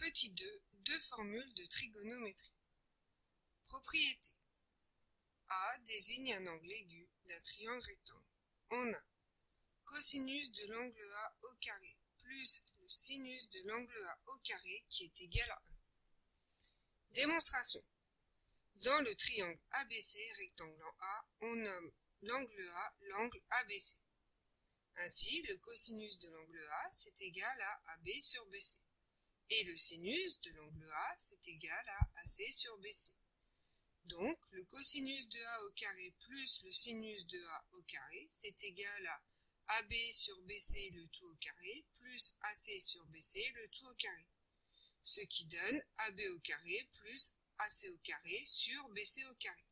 Petit 2, deux formules de trigonométrie. Propriété. A désigne un angle aigu d'un triangle rectangle. On a cosinus de l'angle A au carré plus le sinus de l'angle A au carré qui est égal à 1. Démonstration. Dans le triangle ABC rectangle en A, on nomme l'angle A l'angle ABC. Ainsi, le cosinus de l'angle A, c'est égal à AB sur BC. Et le sinus de l'angle A, c'est égal à AC sur BC. Donc, le cosinus de A au carré plus le sinus de A au carré, c'est égal à AB sur BC le tout au carré, plus AC sur BC le tout au carré. Ce qui donne AB au carré plus AC au carré sur BC au carré.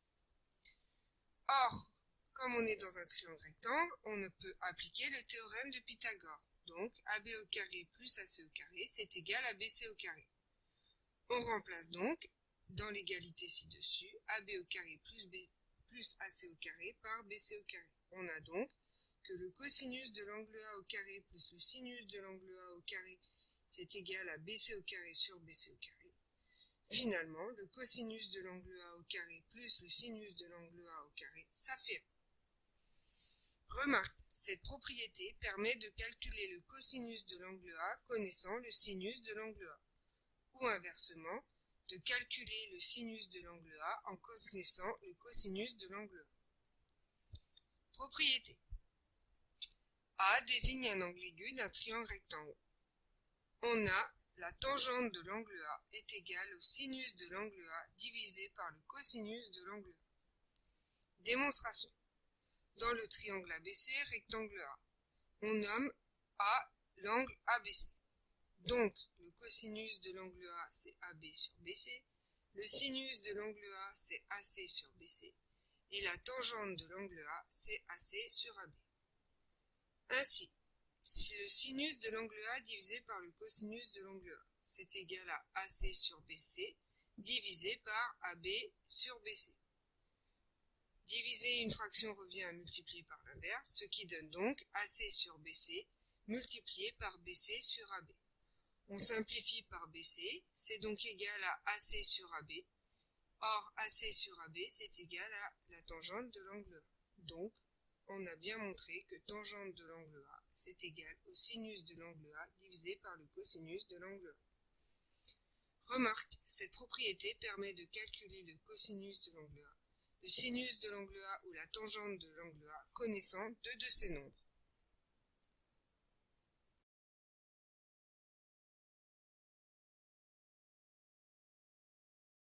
Or, comme on est dans un triangle rectangle, on ne peut appliquer le théorème de Pythagore. Donc, AB au carré plus AC au carré, c'est égal à BC au carré. On remplace donc, dans l'égalité ci-dessus, AB au carré plus AC au carré par BC au carré. On a donc que le cosinus de l'angle A au carré plus le sinus de l'angle A au carré, c'est égal à BC au carré sur BC au carré. Finalement, le cosinus de l'angle A au carré plus le sinus de l'angle A au carré, ça fait 1. Remarque, cette propriété permet de calculer le cosinus de l'angle A connaissant le sinus de l'angle A. Ou inversement, de calculer le sinus de l'angle A en connaissant le cosinus de l'angle A. Propriété. A désigne un angle aigu d'un triangle rectangle. On a la tangente de l'angle A est égale au sinus de l'angle A divisé par le cosinus de l'angle A. Démonstration. Dans le triangle ABC rectangle A, on nomme A l'angle ABC. Donc, le cosinus de l'angle A, c'est AB sur BC. Le sinus de l'angle A, c'est AC sur BC. Et la tangente de l'angle A, c'est AC sur AB. Ainsi, si le sinus de l'angle A divisé par le cosinus de l'angle A, c'est égal à AC sur BC, divisé par AB sur BC. Diviser une fraction revient à multiplier par l'inverse, ce qui donne donc AC sur BC, multiplié par BC sur AB. On simplifie par BC, c'est donc égal à AC sur AB. Or, AC sur AB, c'est égal à la tangente de l'angle A. Donc, on a bien montré que tangente de l'angle A, c'est égal au sinus de l'angle A divisé par le cosinus de l'angle A. Remarque, cette propriété permet de calculer le cosinus de l'angle A, le sinus de l'angle A ou la tangente de l'angle A connaissant deux de ces nombres.